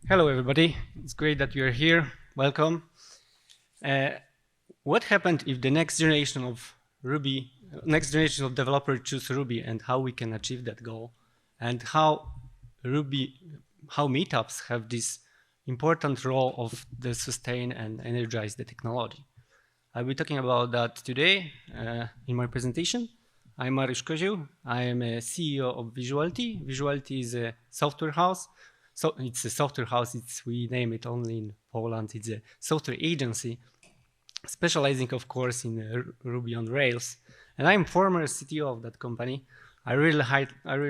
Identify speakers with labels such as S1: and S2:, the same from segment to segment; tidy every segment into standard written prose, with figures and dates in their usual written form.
S1: Hello, everybody. It's great that you're here. Welcome. Uh, what happened if the next generation of developers choose Ruby, and how we can achieve that goal, and how meetups have this important role of the sustain and energize the technology. I'll be talking about that today in my presentation. I'm Mariusz Kozieł. I am a CEO of Visuality. Visuality is a software house. So it's a software house. We name it only in Poland. It's a software agency specializing, of course, in Ruby on Rails. And I'm former CTO of that company. I really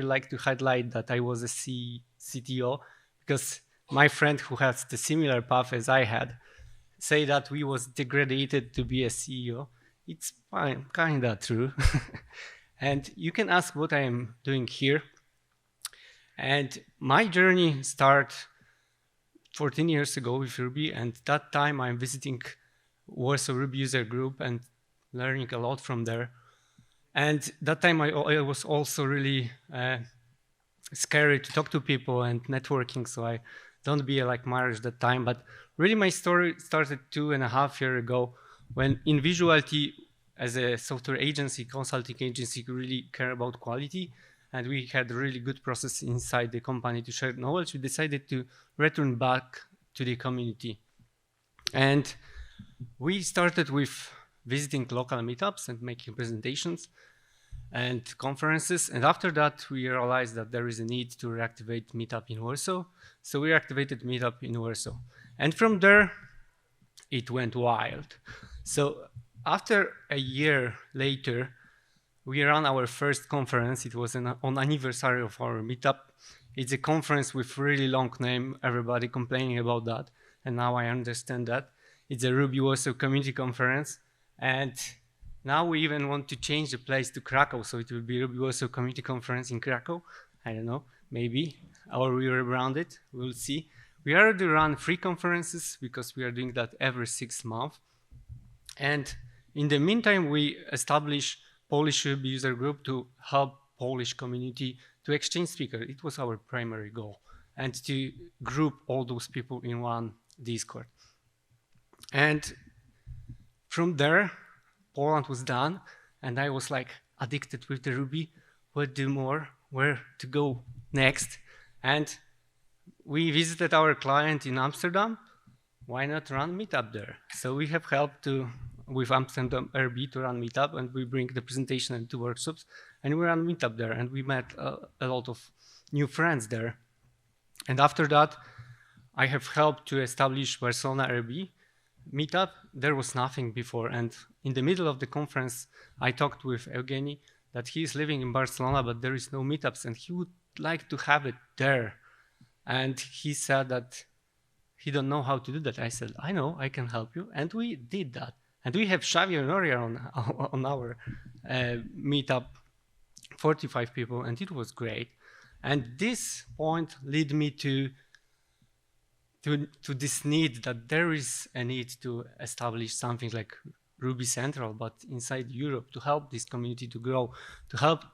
S1: like to highlight that I was a CTO because my friend who has the similar path as I had say that we was degraded to be a CEO. It's fine, kinda true. And you can ask what I am doing here. And my journey started 14 years ago with Ruby, and that time I'm visiting Warsaw Ruby user group and learning a lot from there. And that time I was also really scary to talk to people and networking, so I don't be like Mariusz that time. But really my story started 2.5 years ago when in Visuality, as a software agency, consulting agency, really care about quality. And we had a really good process inside the company to share knowledge. We decided to return back to the community. And we started with visiting local meetups and making presentations and conferences. And after that, we realized that there is a need to reactivate meetup in Warsaw. So we reactivated meetup in Warsaw. And from there, it went wild. So after a year later, we ran our first conference. It was on anniversary of our meetup. It's a conference with really long name, everybody complaining about that. And now I understand that. It's a Ruby Warsaw community conference. And now we even want to change the place to Krakow. So it will be Ruby Warsaw community conference in Krakow. I don't know, maybe. Or we rebrand it, we'll see. We already run free conferences because we are doing that every 6 months. And in the meantime, we established Polish Ruby user group to help Polish community to exchange speakers. It was our primary goal, and to group all those people in one Discord. And from there, Poland was done, and I was like addicted with the Ruby. What do more? Where to go next? And we visited our client in Amsterdam. Why not run meetup there? So we have helped with Amsterdam RB to run meetup, and we bring the presentation and 2 workshops, and we run meetup there, and we met a lot of new friends there. And after that, I have helped to establish Barcelona RB meetup. There was nothing before, and in the middle of the conference, I talked with Evgeny that he is living in Barcelona, but there is no meetups, and he would like to have it there. And he said that he don't know how to do that. I said, I know, I can help you, and we did that. And we have Xavi and Noria on our meetup, 45 people, and it was great. And this point led me to this need that there is a need to establish something like Ruby Central, but inside Europe, to help this community to grow, to help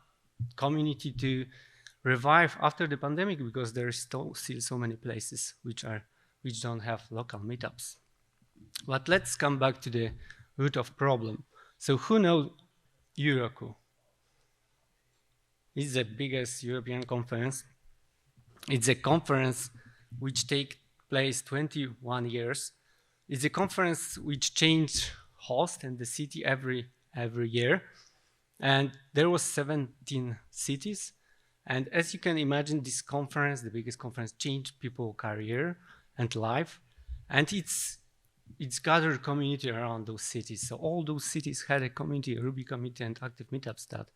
S1: community to revive after the pandemic, because there is still so many places which don't have local meetups. But let's come back to the root of problem. So who knows Euroco? It's the biggest European conference. It's a conference which takes place 21 years. It's a conference which changed host and the city every year. And there was 17 cities. And as you can imagine, this conference, the biggest conference, changed people's career and life. And it's gathered community around those cities. So all those cities had a community, a Ruby community and active meetups that.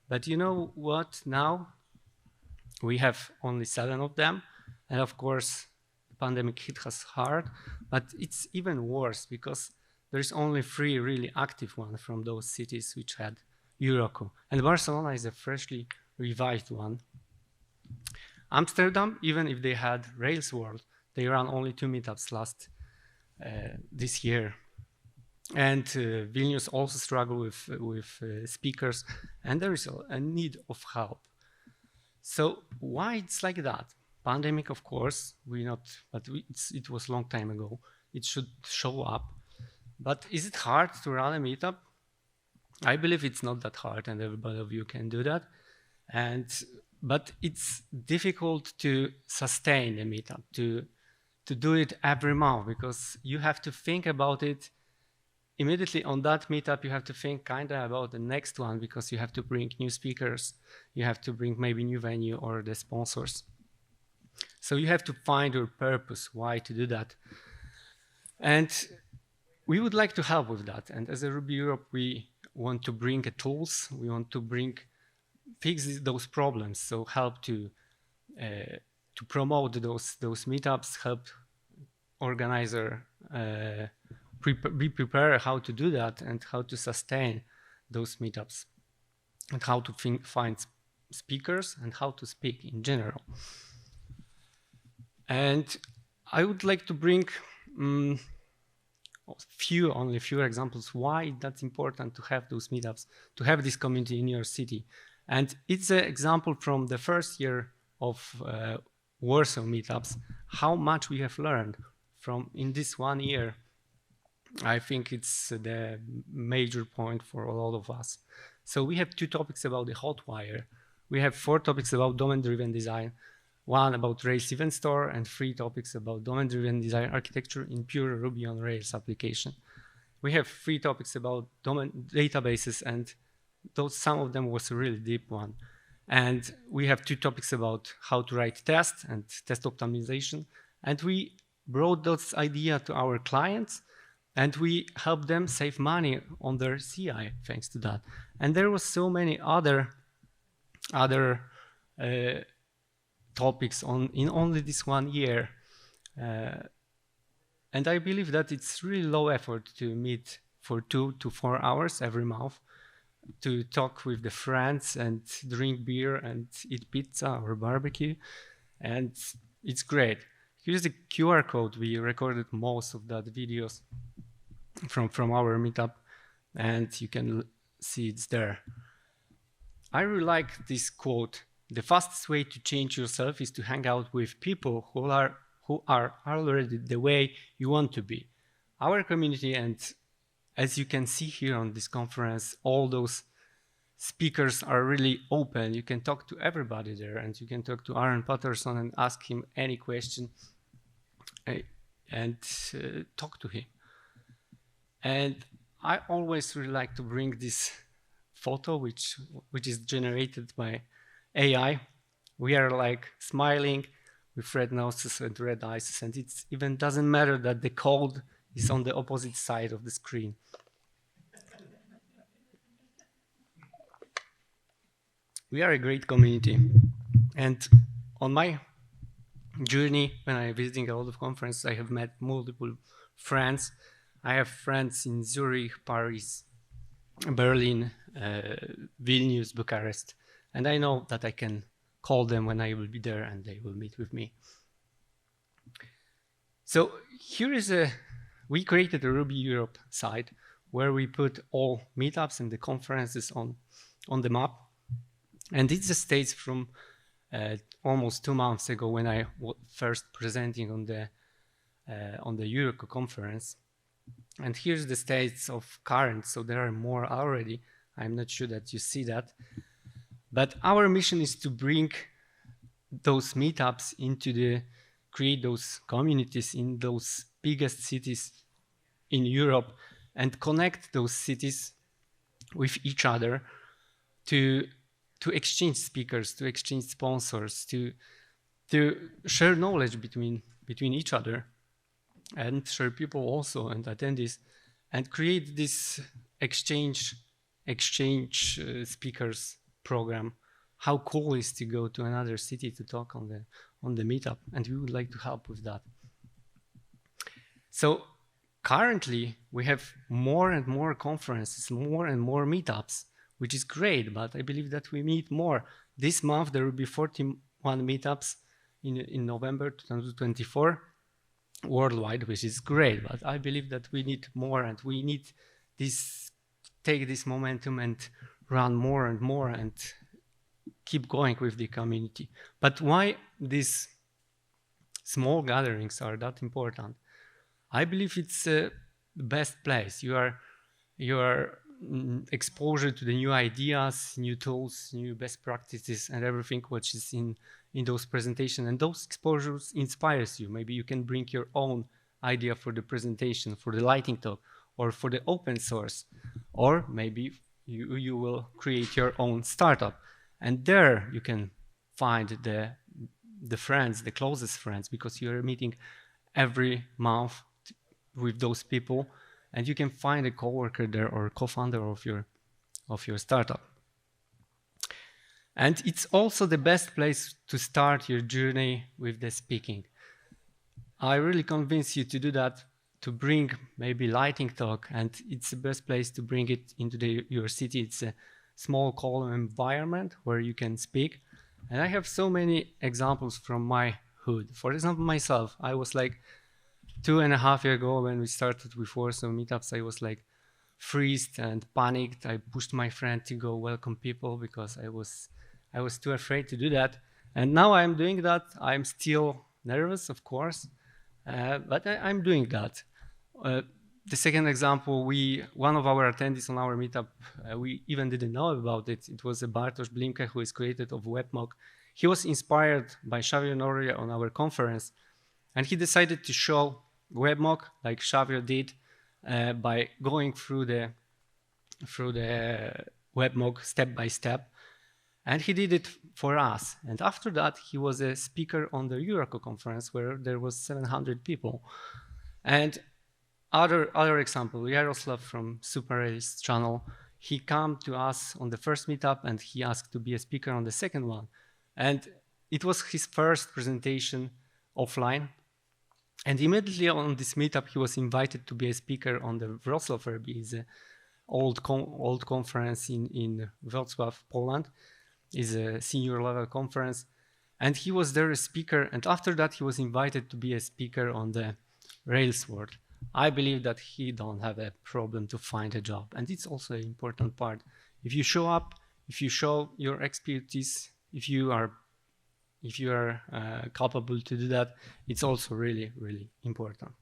S1: But you know what now? We have only 7 of them. And of course, the pandemic hit us hard, but it's even worse because there's only 3 really active ones from those cities which had Euroco. And Barcelona is a freshly revived one. Amsterdam, even if they had Rails World, they ran only 2 meetups this year. And Vilnius also struggled with speakers, and there is a need of help. So why it's like that? pandemic, of course, it was a long time ago. It should show up. But is it hard to run a meetup? I believe it's not that hard, and everybody of you can do that. But it's difficult to sustain a meetup, to do it every month, because you have to think about it immediately on that meetup. You have to think kind of about the next one, because you have to bring new speakers, you have to bring maybe new venue or the sponsors. So you have to find your purpose, why to do that. And we would like to help with that. And as a Ruby Europe, we want to bring tools, we want to fix those problems, so help to promote those meetups, help organizer be prepared how to do that and how to sustain those meetups, and how to find speakers and how to speak in general. And I would like to bring only a few examples why that's important to have those meetups, to have this community in your city. And it's an example from the first year of Warsaw meetups, how much we have learned in this 1 year. I think it's the major point for a lot of us. So we have 2 topics about the Hotwire. We have 4 topics about domain-driven design, 1 about Rails Event Store, and 3 topics about domain-driven design architecture in pure Ruby on Rails application. We have 3 topics about domain databases, and some of them was a really deep one. And we have 2 topics about how to write tests and test optimization. And we brought those ideas to our clients, and we helped them save money on their CI thanks to that. And there was so many other topics in only this 1 year. And I believe that it's really low effort to meet for 2 to 4 hours every month, to talk with the friends and drink beer and eat pizza or barbecue. And it's great. Here's the QR code. We recorded most of that videos from our meetup, and you can see it's there. I really like this quote: the fastest way to change yourself is to hang out with people who are already the way you want to be. Our community, and as you can see here on this conference, all those speakers are really open. You can talk to everybody there, and you can talk to Aaron Patterson and ask him any question and talk to him. And I always really like to bring this photo, which is generated by AI. We are like smiling with red noses and red eyes, and it even doesn't matter that the code is on the opposite side of the screen. We are a great community, and on my journey, when I'm visiting a lot of conferences, I have met multiple friends. I have friends in Zurich, Paris, Berlin, Vilnius, Bucharest, and I know that I can call them when I will be there and they will meet with me. So here is we created a Ruby Europe site where we put all meetups and the conferences on the map. And it's the states from almost 2 months ago when I was first presenting on the Euroco conference. And here's the states of current, so there are more already. I'm not sure that you see that. But our mission is to bring those meetups create those communities in those biggest cities in Europe and connect those cities with each other to exchange speakers, to exchange sponsors, to share knowledge between each other, and share people also and attendees, and create this exchange speakers program. How cool is to go to another city to talk on the meetup, and we would like to help with that. So currently we have more and more conferences, more and more meetups, which is great, but I believe that we need more. This month there will be 41 meetups in November 2024 worldwide, which is great, but I believe that we need more, and we need take this momentum and run more and more and keep going with the community. But why this small gatherings are that important. I believe it's the best place. Your exposure to the new ideas, new tools, new best practices, and everything which is in those presentations. And those exposures inspires you. Maybe you can bring your own idea for the presentation, for the lightning talk, or for the open source, or maybe you will create your own startup, and there you can find the friends, the closest friends, because you're meeting every month with those people, and you can find a coworker there or co-founder of your startup. And it's also the best place to start your journey with the speaking. I really convince you to do that, to bring maybe lightning talk, and it's the best place to bring it into your city. It's a small calm environment where you can speak. And I have so many examples from my hood. For example, myself, I was like 2.5 years ago when we started with Warsaw meetups, I was like freezed and panicked. I pushed my friend to go welcome people because I was too afraid to do that. And now I'm doing that. I'm still nervous, of course, but I'm doing that. The second example, one of our attendees on our meetup, we even didn't know about it. It was a Bartosz Blimke, who is creator of WebMock. He was inspired by Xavier Noria on our conference, and he decided to show WebMock like Xavier did by going through the WebMock step by step. And he did it for us. And after that, he was a speaker on the Euraco conference where there was 700 people. And other example, Jaroslav from Super Rails channel, he came to us on the first meetup and he asked to be a speaker on the second one. And it was his first presentation offline. And immediately on this meetup, he was invited to be a speaker on the Wrocław RB, is an old conference in Wrocław, Poland. Is a senior level conference. And he was there a speaker. And after that, he was invited to be a speaker on the Rails world. I believe that he don't have a problem to find a job. And it's also an important part. If you show up, if you show your expertise, if you are capable to do that, it's also really, really important.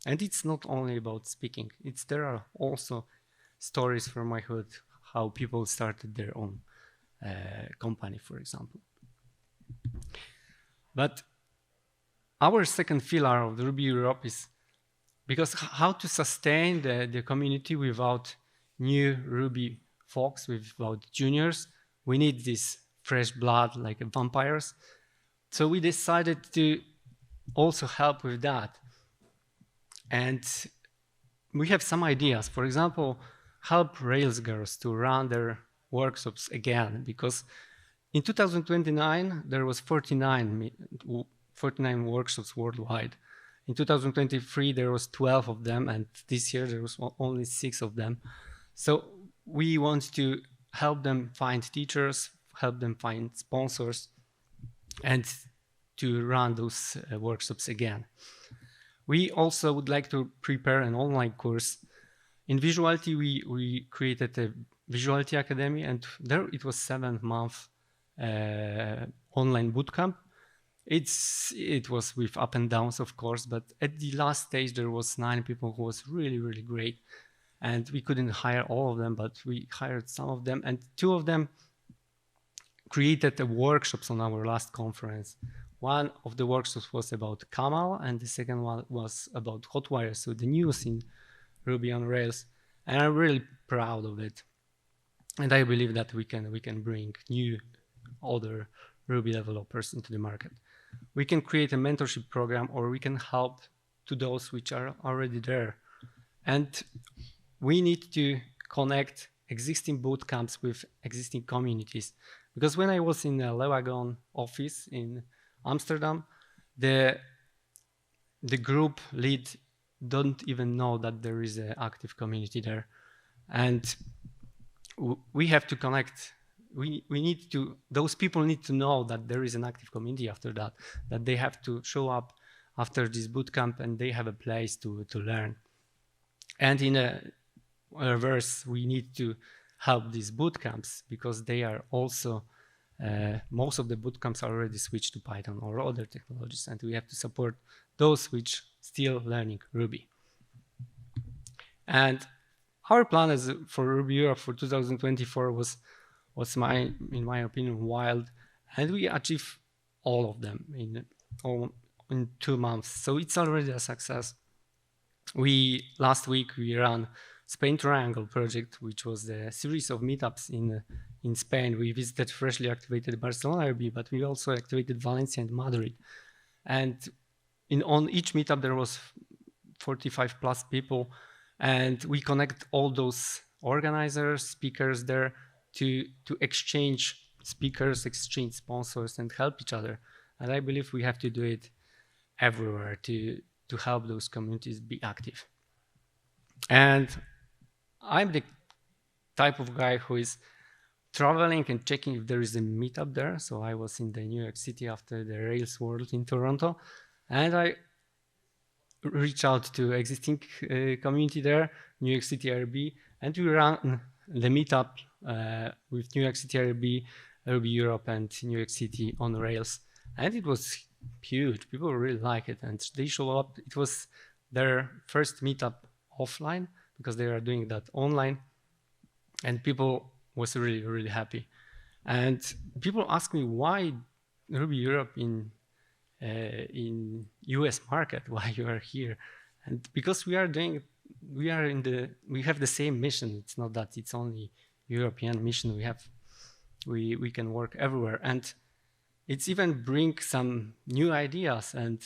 S1: And it's not only about speaking. There are also stories from my hood, how people started their own company, for example. But our second pillar of the Ruby Europe is because how to sustain the community without new Ruby folks, without juniors. We need this fresh blood like vampires. So we decided to also help with that. And we have some ideas. For example, help Rails girls to run their workshops again, because in 2029 there was 49 workshops worldwide. In 2023 there was 12 of them, and this year there was only 6 of them. So we want to help them find teachers, help them find sponsors, and to run those workshops again. We also would like to prepare an online course. In Visuality, we created a Visuality Academy, and there it was 7-month online bootcamp. It was with up and downs, of course, but at the last stage there was 9 people who was really, really great. And we couldn't hire all of them, but we hired some of them, and 2 of them created the workshops on our last conference. One of the workshops was about Camel, and the second one was about Hotwire, so the news in Ruby on Rails. And I'm really proud of it. And I believe that we can bring new, other Ruby developers into the market. We can create a mentorship program, or we can help to those which are already there. And we need to connect existing bootcamps with existing communities. Because when I was in the Lewagon office in Amsterdam, the group lead don't even know that there is an active community there. And we have to connect. We need to, those people need to know that there is an active community after that they have to show up after this bootcamp and they have a place to learn. And in a reverse, we need to help these bootcamps because they are also most of the bootcamps are already switched to Python or other technologies, and we have to support those which still learning Ruby. And our plan is for Ruby Europe for 2024 was in my opinion, wild, and we achieved all of them in 2 months. So it's already a success. Last week we ran Spain Triangle project, which was the series of meetups in Spain. We visited freshly activated Barcelona RB, but we also activated Valencia and Madrid. And on each meetup there was 45 plus people, and we connect all those organizers, speakers there to exchange speakers, exchange sponsors, and help each other. And I believe we have to do it everywhere to help those communities be active. And I'm the type of guy who is traveling and checking if there is a meetup there. So I was in the New York City after the Rails World in Toronto, and I reached out to existing community there, New York City RB, and we ran the meetup with New York City RB, Ruby Europe, and New York City on Rails. And it was huge. People really like it, and they show up. It was their first meetup offline because they are doing that online, and people was really, really happy. And people ask me why Ruby Europe in US market, why you are here. And because we have the same mission. It's not that it's only European mission. We can work everywhere, and it's even bring some new ideas. And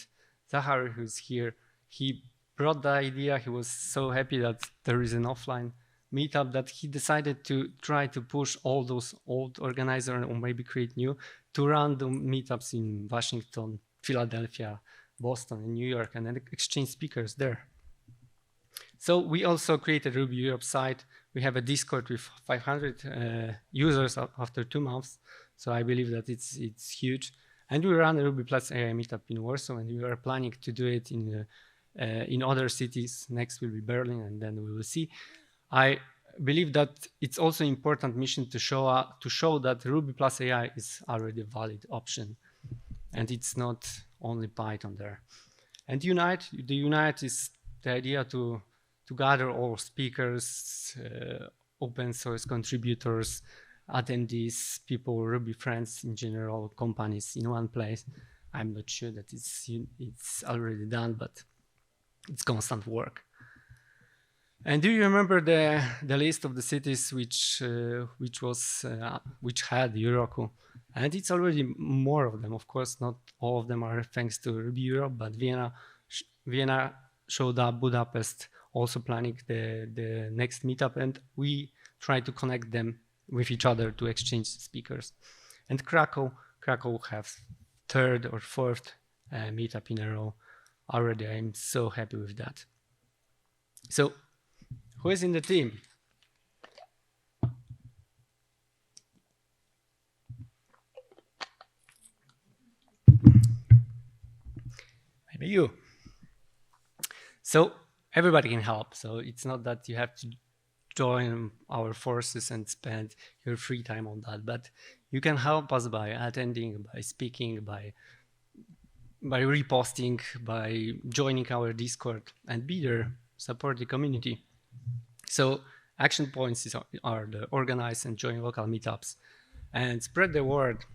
S1: Zahar, who's here, he brought the idea. He was so happy that there is an offline meetup that he decided to try to push all those old organizers or maybe create new to run the meetups in Washington, Philadelphia, Boston, and New York, and then exchange speakers there. So we also created Ruby Europe site. We have a Discord with 500 users after 2 months. So I believe that it's huge. And we run a Ruby Plus AI meetup in Warsaw, and we are planning to do it in other cities. Next will be Berlin, and then we will see. I believe that it's also important mission to show that Ruby Plus AI is already a valid option, and it's not only Python there. And the Unite is the idea to gather all speakers, open source contributors, attendees, people, Ruby friends in general, companies in one place. I'm not sure that it's already done, but it's constant work. And do you remember the list of the cities which had Heroku? And it's already more of them. Of course, not all of them are thanks to Ruby Europe, but Vienna showed up, Budapest also planning the next meetup, and we try to connect them with each other to exchange speakers. And Krakow have 3rd or 4th meetup in a row already. I'm so happy with that. So who is in the team? Maybe you. So everybody can help. So it's not that you have to join our forces and spend your free time on that, but you can help us by attending, by speaking, by reposting, by joining our Discord and be there, support the community. So action points are the organize and join local meetups and spread the word.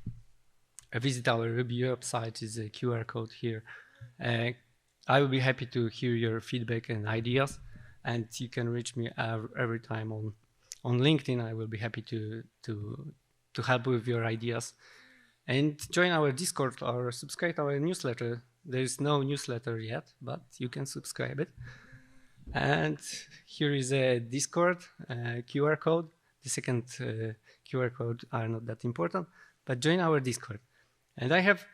S1: Visit our Ruby Europe site, is a QR code here. I will be happy to hear your feedback and ideas, and you can reach me every time on LinkedIn. I will be happy to help with your ideas. And join our Discord or subscribe to our newsletter. There is no newsletter yet, but you can subscribe it. And here is a Discord QR code. The second QR code are not that important, but join our Discord. And I have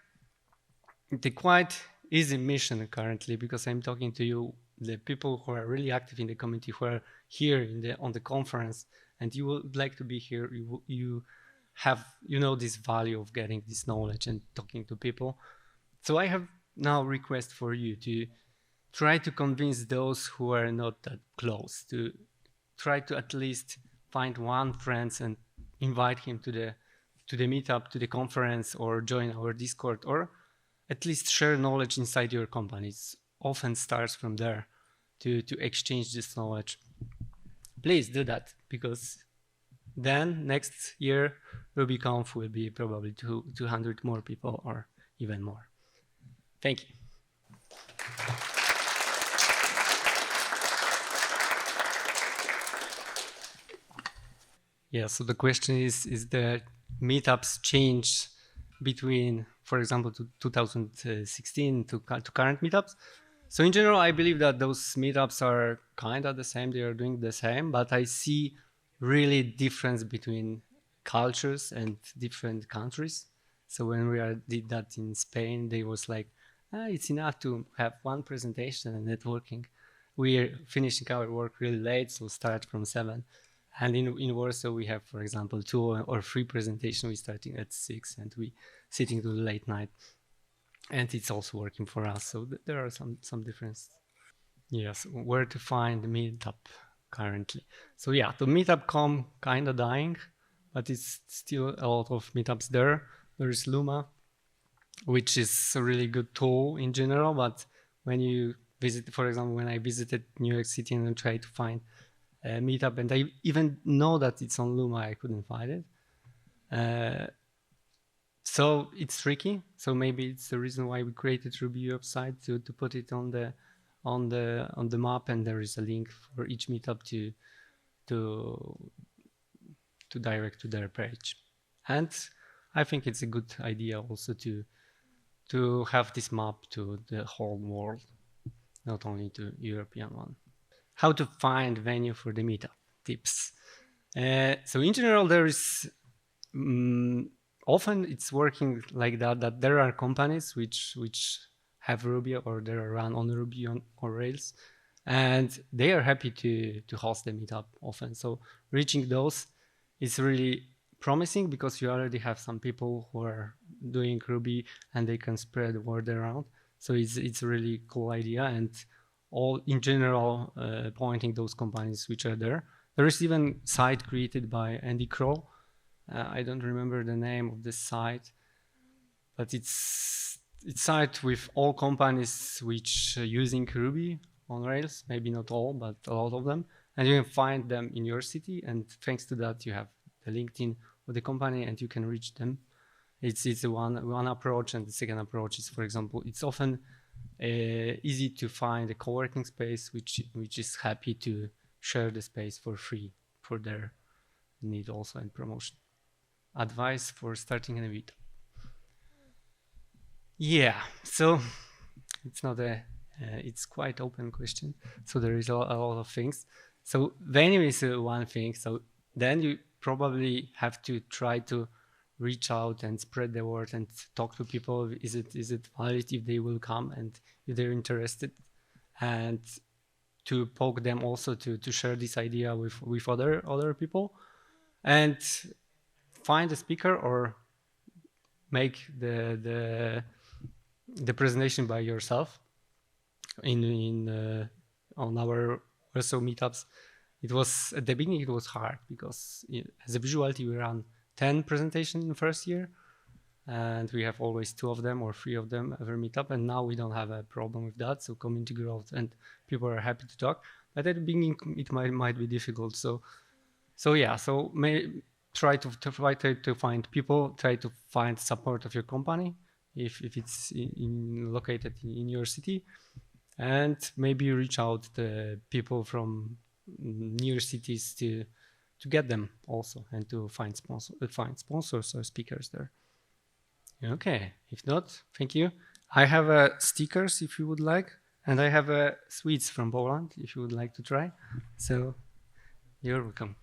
S1: the quite easy mission currently, because I'm talking to you, the people who are really active in the community, who are here on the conference, and you would like to be here. You know this value of getting this knowledge and talking to people. So I have now a request for you to try to convince those who are not that close, to try to at least find one friend and invite him to to the meetup, to the conference, or join our Discord, or at least share knowledge inside your company. It often starts from there to exchange this knowledge. Please do that, because then next year RubyConf will be probably 200 more people or even more. Thank you. Yeah, so the question is the meetups change between, for example, 2016 to current meetups? So in general, I believe that those meetups are kind of the same. They are doing the same, but I see really difference between cultures and different countries. So when we did that in Spain, they was like, it's enough to have one presentation and networking. We're finishing our work really late, so start from 7. And in Warsaw, we have, for example, 2 or 3 presentations. We're starting at 6 and we sitting to the late night. And it's also working for us. So there are some differences. Yes, where to find the meetup currently. So yeah, the meetup.com kind of dying, but it's still a lot of meetups there. There is Luma, which is a really good tool in general, but when you visit, for example, when I visited New York City and tried to find a meetup, and I even know that it's on Luma, I couldn't find it. So it's tricky. So maybe it's the reason why we created Ruby website to put it on the map, and there is a link for each meetup to direct to their page. And I think it's a good idea also to have this map to the whole world, not only to European one. How to find venue for the meetup tips. So in general, there is often it's working like that there are companies which have Ruby or they are run on Ruby or Rails, and they are happy to host the meetup often. So reaching those is really promising because you already have some people who are doing Ruby and they can spread the word around. So it's a really cool idea, and all in general pointing those companies which are there. There is even site created by Andy Crow. I don't remember the name of this site, but it's site with all companies which are using Ruby on Rails, maybe not all, but a lot of them. And you can find them in your city, and thanks to that you have the LinkedIn of the company and you can reach them. It's one approach, and the second approach is, for example, it's often easy to find a co-working space which is happy to share the space for free for their need also and promotion. Advice for starting a meetup. Yeah, so it's not it's quite open question. So there is a lot of things. So venue is one thing. So then you probably have to try to reach out and spread the word and talk to people. Is it valid if they will come and if they're interested, and to poke them also to share this idea with other people, and find a speaker or make the presentation by yourself. On our also meetups, it was at the beginning it was hard because as a visuality we ran 10 presentations in the first year, and we have always 2 of them or 3 of them every meetup, and now we don't have a problem with that. So community growth and people are happy to talk, but at the beginning it might be difficult. So yeah, so try to find people, try to find support of your company if it's located in your city, and maybe reach out to people from near cities to get them also, and to find sponsors or speakers there. Okay, if not, thank you. I have stickers if you would like, and I have sweets from Poland if you would like to try. So you're welcome.